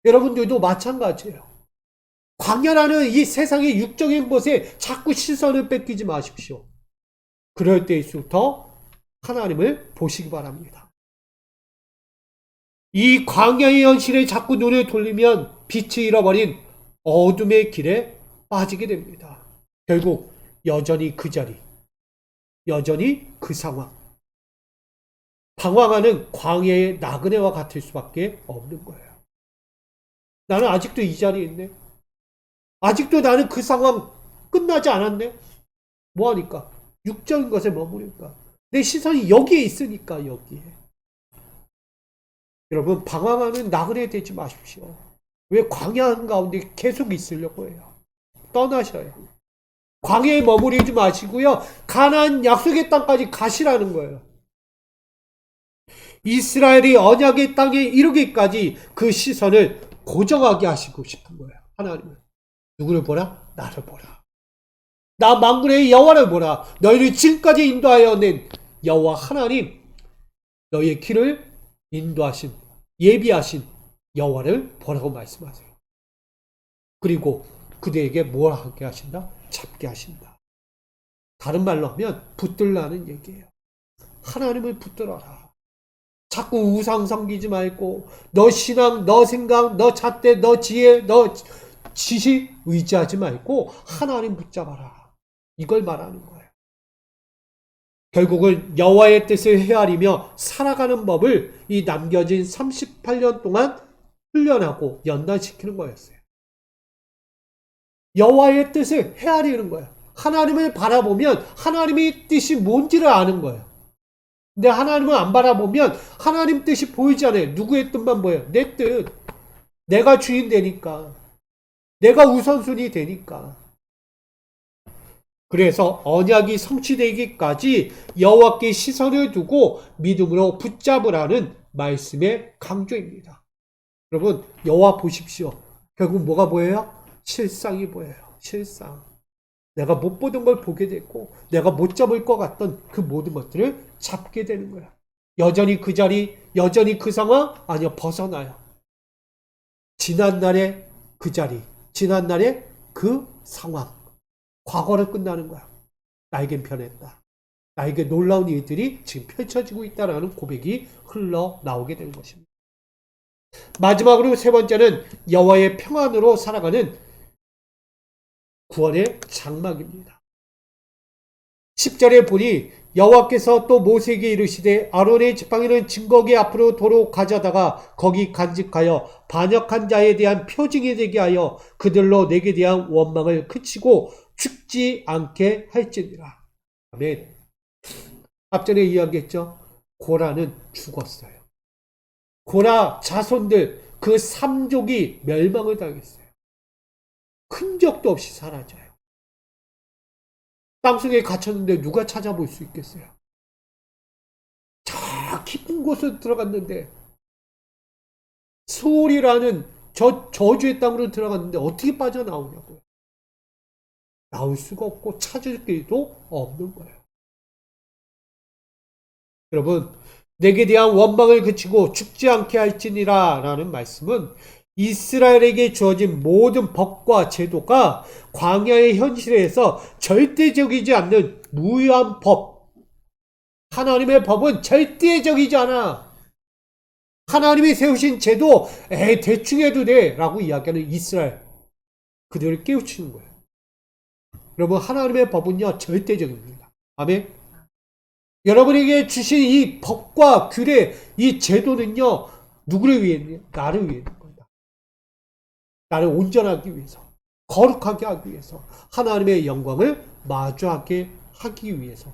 여러분들도 마찬가지예요. 광야라는 이 세상의 육적인 것에 자꾸 시선을 뺏기지 마십시오. 그럴 때일수록 하나님을 보시기 바랍니다. 이 광야의 현실에 자꾸 눈을 돌리면 빛이 잃어버린 어둠의 길에 빠지게 됩니다. 결국 여전히 그 자리, 여전히 그 상황, 방황하는 광야의 나그네와 같을 수밖에 없는 거예요. 나는 아직도 이 자리에 있네. 아직도 나는 그 상황 끝나지 않았네. 뭐하니까? 육적인 것에 머무니까. 내 시선이 여기에 있으니까 여기에. 여러분 방황하는 나그네 되지 마십시오. 왜 광야 가운데 계속 있으려고 해요? 떠나셔요. 광야에 머무르지 마시고요. 가나안 약속의 땅까지 가시라는 거예요. 이스라엘이 언약의 땅에 이르기까지 그 시선을 고정하게 하시고 싶은 거예요. 하나님은. 누구를 보라? 나를 보라. 나 만군의 여호와를 보라. 너희를 지금까지 인도하여 낸 여호와 하나님, 너희의 길을 인도하신, 예비하신 여호와를 보라고 말씀하세요. 그리고 그들에게 뭘 하게 하신다? 잡게 하신다. 다른 말로 하면 붙들라는 얘기예요. 하나님을 붙들어라. 자꾸 우상 섬기지 말고 너 신앙, 너 생각, 너 잣대, 너 지혜, 너 지식 의지하지 말고 하나님 붙잡아라. 이걸 말하는 거예요. 결국은 여호와의 뜻을 헤아리며 살아가는 법을 이 남겨진 38년 동안 훈련하고 연단시키는 거였어요. 여호와의 뜻을 헤아리는 거예요. 하나님을 바라보면 하나님의 뜻이 뭔지를 아는 거예요. 근데 하나님을 안 바라보면 하나님 뜻이 보이지 않아요. 누구의 뜻만 보여요. 내 뜻. 내가 주인 되니까. 내가 우선순위 되니까. 그래서 언약이 성취되기까지 여호와께 시선을 두고 믿음으로 붙잡으라는 말씀의 강조입니다. 여러분 여호와 보십시오. 결국 뭐가 보여요? 실상이 보여요. 실상. 내가 못 보던 걸 보게 되고 내가 못 잡을 것 같던 그 모든 것들을 잡게 되는 거야. 여전히 그 자리, 여전히 그 상황? 아니요, 벗어나요. 지난날의 그 자리, 지난날의 그 상황. 과거를 끝나는 거야. 나에겐 변했다. 나에게 놀라운 일들이 지금 펼쳐지고 있다는 고백이 흘러나오게 되는 것입니다. 마지막으로 세 번째는 여호와의 평안으로 살아가는 구원의 장막입니다. 10절에 보니 여호와께서 또 모세에게 이르시되 아론의 지팡이는 증거기 앞으로 도로 가져다가 거기 간직하여 반역한 자에 대한 표징이 되게 하여 그들로 내게 대한 원망을 그치고 죽지 않게 할지니라. 아멘. 앞전에 이야기했죠. 고라는 죽었어요. 고라 자손들 그 3족이 멸망을 당했어요. 흔적도 없이 사라져요. 땅속에 갇혔는데 누가 찾아볼 수 있겠어요? 저 깊은 곳에 들어갔는데 수올이라는 저 저주의 땅으로 들어갔는데 어떻게 빠져나오냐고요. 나올 수가 없고 찾을 길도 없는 거예요. 여러분, 내게 대한 원망을 그치고 죽지 않게 할지니라 라는 말씀은 이스라엘에게 주어진 모든 법과 제도가 광야의 현실에서 절대적이지 않는 무효한 법. 하나님의 법은 절대적이지 않아. 하나님이 세우신 제도 대충 해도 돼 라고 이야기하는 이스라엘. 그들을 깨우치는 거예요. 여러분 하나님의 법은요 절대적입니다. 아멘. 여러분에게 주신 이 법과 규례, 이 제도는요 누구를 위해 있냐? 나를 위해 있는 겁니다. 나를 온전하기 위해서, 거룩하게 하기 위해서, 하나님의 영광을 마주하게 하기 위해서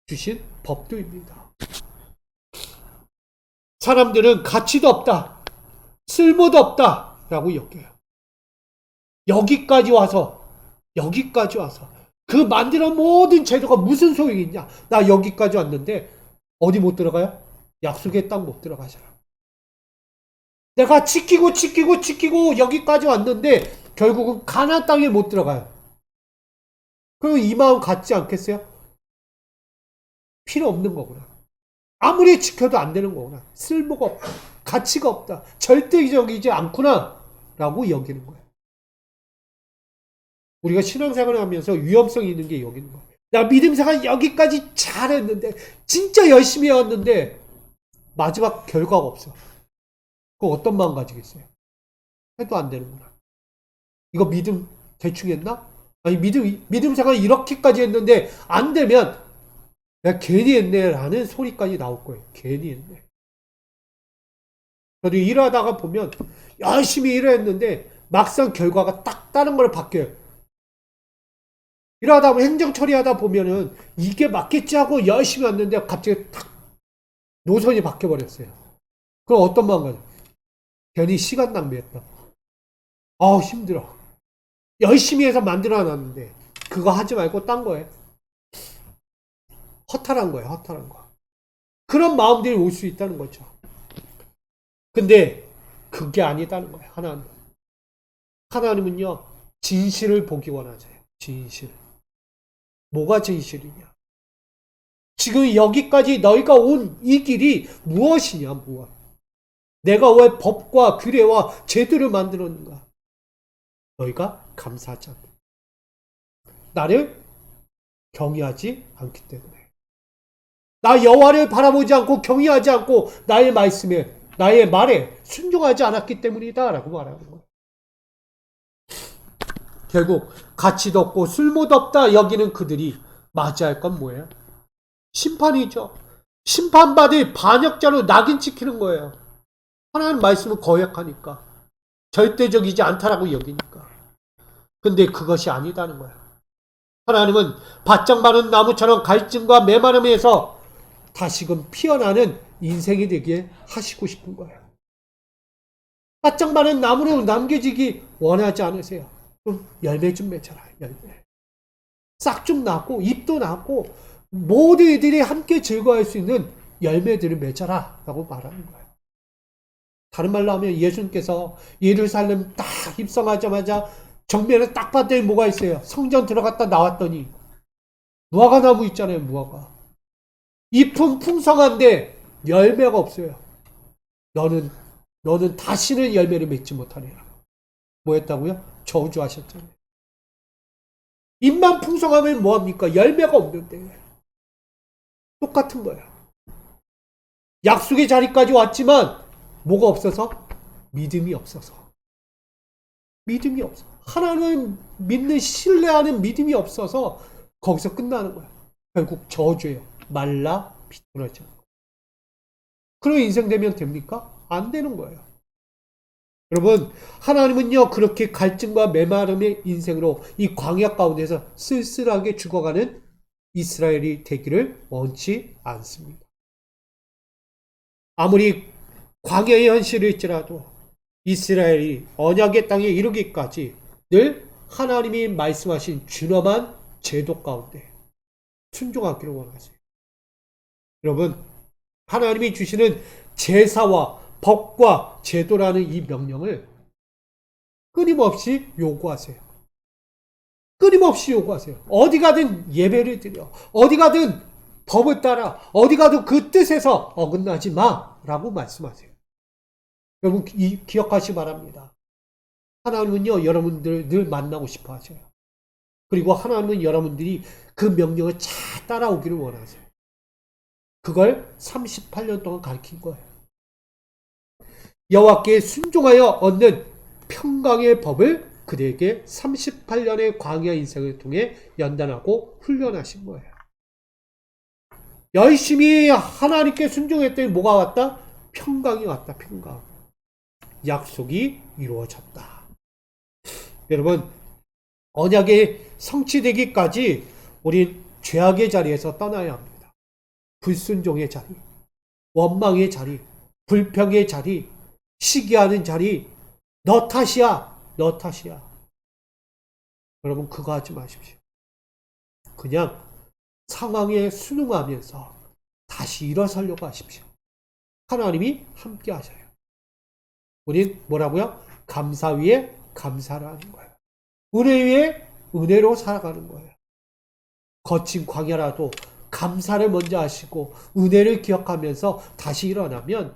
주신 법도입니다. 사람들은 가치도 없다, 쓸모도 없다 라고 여겨요. 여기까지 와서 그 만들어 모든 제도가 무슨 소용이 있냐? 나 여기까지 왔는데 어디 못 들어가요? 약속의 땅 못 들어가잖아. 내가 지키고 여기까지 왔는데 결국은 가나안 땅에 못 들어가요. 그럼 이 마음 갖지 않겠어요? 필요 없는 거구나. 아무리 지켜도 안 되는 거구나. 쓸모가 없다. 가치가 없다. 절대적이지 않구나 라고 여기는 거예요. 우리가 신앙생활을 하면서 위험성이 있는 게 여기는 거예요. 나 믿음생활 여기까지 잘했는데 진짜 열심히 해왔는데 마지막 결과가 없어. 그거 어떤 마음 가지겠어요? 해도 안 되는구나. 이거 믿음 대충 했나? 아니 믿음생활 이렇게까지 했는데 안 되면 내가 괜히 했네 라는 소리까지 나올 거예요. 괜히 했네. 저도 일하다가 보면 열심히 일을 했는데 막상 결과가 딱 다른 걸 바뀌어요. 일하다 보면 행정 처리하다 보면은 이게 맞겠지 하고 열심히 왔는데 갑자기 탁 노선이 바뀌어버렸어요. 그럼 어떤 마음 가죠? 괜히 시간 낭비했다. 힘들어. 열심히 해서 만들어놨는데 그거 하지 말고 딴 거예요. 허탈한 거예요. 허탈한 거. 그런 마음들이 올 수 있다는 거죠. 근데 그게 아니다는 거예요. 하나님은요 진실을 보기 원하세요. 진실. 뭐가 진실이냐? 지금 여기까지 너희가 온 이 길이 무엇이냐? 무엇? 내가 왜 법과 규례와 제도를 만들었는가? 너희가 감사하지 않다. 나를 경외하지 않기 때문에. 나 여호와를 바라보지 않고 경외하지 않고 나의 말씀에 나의 말에 순종하지 않았기 때문이다 라고 말하는 거예요. 결국 가치도 없고 쓸모도 없다 여기는 그들이 맞이할 건 뭐예요? 심판이죠. 심판받을 반역자로 낙인 찍히는 거예요. 하나님 말씀은 거역하니까. 절대적이지 않다라고 여기니까. 근데 그것이 아니다는 거예요. 하나님은 바짝 마른 나무처럼 갈증과 메마름에서 다시금 피어나는 인생이 되게 하시고 싶은 거예요. 바짝 마른 나무로 남겨지기 원하지 않으세요. 그럼 열매 좀 맺어라. 열매. 싹 좀 났고 잎도 났고 모든 이들이 함께 즐거워할 수 있는 열매들을 맺어라 라고 말하는 거예요. 다른 말로 하면 예수님께서 예루살렘 딱 입성하자마자 정면에 딱 봤더니 뭐가 있어요? 성전 들어갔다 나왔더니 무화과 나무 있잖아요. 무화과. 잎은 풍성한데 열매가 없어요. 너는 다시는 열매를 맺지 못하리라. 뭐였다고요? 저주하셨잖아요. 잎만 풍성하면 뭐합니까? 열매가 없는데. 똑같은 거예요. 약속의 자리까지 왔지만 뭐가 없어서? 믿음이 없어서. 믿음이 없어. 하나님 믿는 신뢰하는 믿음이 없어서 거기서 끝나는 거야. 결국 저주예요. 말라 비틀어져. 그런 인생 되면 됩니까? 안 되는 거예요. 여러분, 하나님은요, 그렇게 갈증과 메마름의 인생으로 이 광야 가운데서 쓸쓸하게 죽어가는 이스라엘이 되기를 원치 않습니다. 아무리 광야의 현실일지라도 이스라엘이 언약의 땅에 이르기까지 늘 하나님이 말씀하신 준엄한 제도 가운데 순종하기를 원하세요. 여러분, 하나님이 주시는 제사와 법과 제도라는 이 명령을 끊임없이 요구하세요. 끊임없이 요구하세요. 어디 가든 예배를 드려. 어디 가든 법을 따라. 어디 가든 그 뜻에서 어긋나지 마라고 말씀하세요. 여러분 기억하시 바랍니다. 하나님은요, 여러분들 늘 만나고 싶어 하셔요. 그리고 하나님은 여러분들이 그 명령을 잘 따라오기를 원하세요. 그걸 38년 동안 가르친 거예요. 여호와께 순종하여 얻는 평강의 법을 그들에게 38년의 광야 인생을 통해 연단하고 훈련하신 거예요. 열심히 하나님께 순종했더니 뭐가 왔다? 평강이 왔다. 평강. 약속이 이루어졌다. 여러분, 언약이 성취되기까지 우린 죄악의 자리에서 떠나야 합니다. 불순종의 자리, 원망의 자리, 불평의 자리, 시기하는 자리, 너 탓이야. 너 탓이야. 여러분, 그거 하지 마십시오. 그냥 상황에 순응하면서 다시 일어서려고 하십시오. 하나님이 함께 하셔요. 우린 뭐라고요? 감사 위에 감사를 하는 거예요. 은혜 위에 은혜로 살아가는 거예요. 거친 광야라도 감사를 먼저 하시고 은혜를 기억하면서 다시 일어나면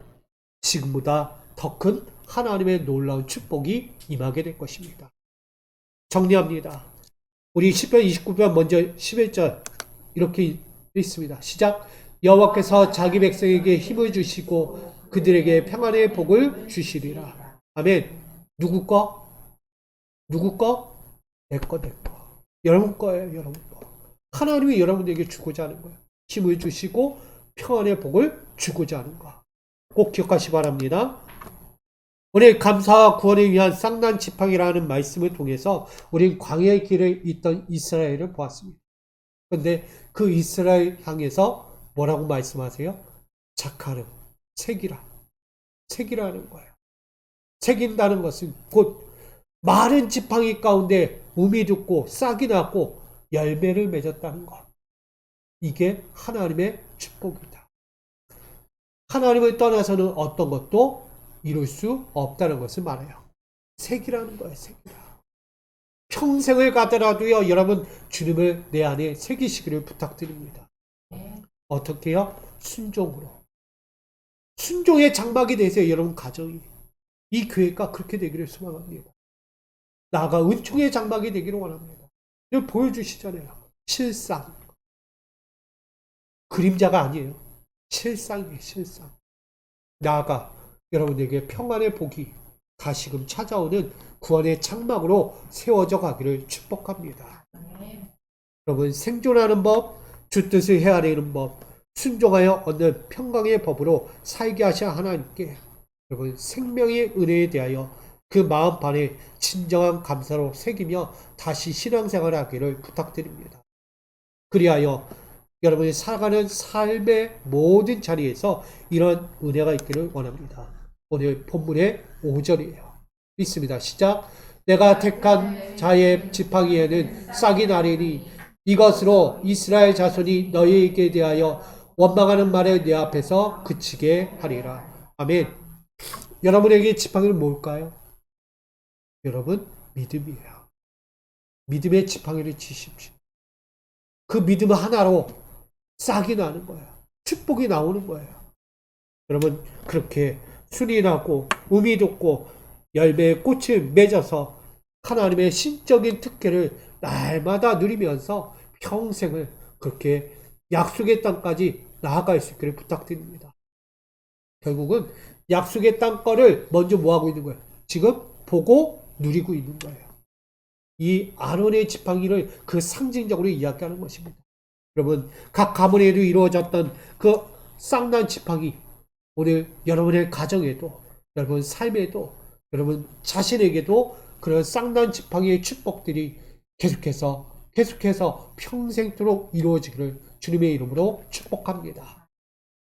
지금보다 더 큰 하나님의 놀라운 축복이 임하게 될 것입니다. 정리합니다. 우리 시편 29편 먼저 11절 이렇게 있습니다. 시작. 여호와께서 자기 백성에게 힘을 주시고 그들에게 평안의 복을 주시리라. 아멘. 누구 거? 누구 거? 내 거, 내 거. 여러분 거예요, 여러분 거. 하나님이 여러분에게 주고자 하는 거예요. 힘을 주시고 평안의 복을 주고자 하는 거. 꼭 기억하시 바랍니다. 오늘 감사와 구원을 위한 쌍난 지팡이라는 말씀을 통해서 우리는 광야의 길에 있던 이스라엘을 보았습니다. 그런데 그 이스라엘 향해서 뭐라고 말씀하세요? 자카름, 색이라. 색이라는 거예요. 색인다는 것은 곧 마른 지팡이 가운데 음이 돋고 싹이 났고 열매를 맺었다는 것. 이게 하나님의 축복이다. 하나님을 떠나서는 어떤 것도 이룰 수 없다는 것을 말해요. 색이라는 거예요. 색이라. 평생을 가더라도요, 여러분 주님을 내 안에 새기시기를 부탁드립니다. 어떻게요? 순종으로. 순종의 장막이 되세요. 여러분 가정이. 이 교회가 그렇게 되기를 소망합니다. 나아가 은총의 장막이 되기를 원합니다. 이걸 보여주시잖아요. 실상. 그림자가 아니에요. 실상이에요. 실상. 나아가 여러분에게 평안의 복이 다시금 찾아오는 구원의 장막으로 세워져 가기를 축복합니다. 여러분 생존하는 법, 주 뜻을 헤아리는 법, 순종하여 얻는 평강의 법으로 살게 하셔 하나님께 여러분 생명의 은혜에 대하여 그 마음판에 진정한 감사로 새기며 다시 신앙생활을 하기를 부탁드립니다. 그리하여 여러분이 살아가는 삶의 모든 자리에서 이런 은혜가 있기를 원합니다. 오늘 본문의 5절이에요. 있습니다. 시작. 내가 택한 자의 지팡이에는 싹이 나리니 이것으로 이스라엘 자손이 너희에게 대하여 원망하는 말을 내 앞에서 그치게 하리라. 아멘. 여러분에게 지팡이는 뭘까요? 여러분, 믿음이에요. 믿음의 지팡이를 치십시오. 그 믿음 하나로 싹이 나는 거예요. 축복이 나오는 거예요. 여러분, 그렇게 순인하고 음이 돋고 열매의 꽃을 맺어서 하나님의 신적인 특혜를 날마다 누리면서 평생을 그렇게 약속의 땅까지 나아갈 수 있기를 부탁드립니다. 결국은 약속의 땅 거를 먼저 뭐하고 있는 거예요? 지금 보고 누리고 있는 거예요. 이 아론의 지팡이를 그 상징적으로 이야기하는 것입니다. 여러분, 각 가문에도 이루어졌던 그 쌍난 지팡이, 오늘 여러분의 가정에도, 여러분 삶에도, 여러분 자신에게도 그런 쌍난 지팡이의 축복들이 계속해서 평생토록 이루어지기를 주님의 이름으로 축복합니다.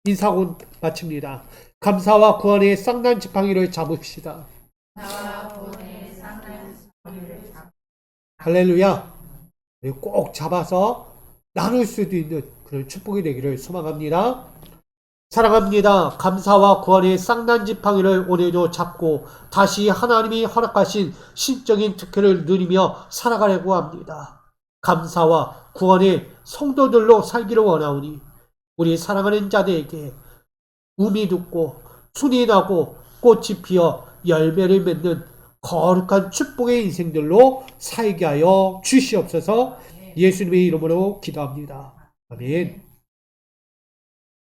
인사곤 마칩니다. 감사와 구원의 쌍난 지팡이를 잡읍시다. 할렐루야. 꼭 잡아서 나눌 수도 있는 그런 축복이 되기를 소망합니다. 사랑합니다. 감사와 구원의 쌍난 지팡이를 오늘도 잡고 다시 하나님이 허락하신 신적인 특혜를 누리며 살아가려고 합니다. 감사와 구원의 성도들로 살기를 원하오니 우리 사랑하는 자들에게 음이 돋고 순이 나고 꽃이 피어 열매를 맺는 거룩한 축복의 인생들로 살게 하여 주시옵소서. 예수님의 이름으로 기도합니다. 아멘.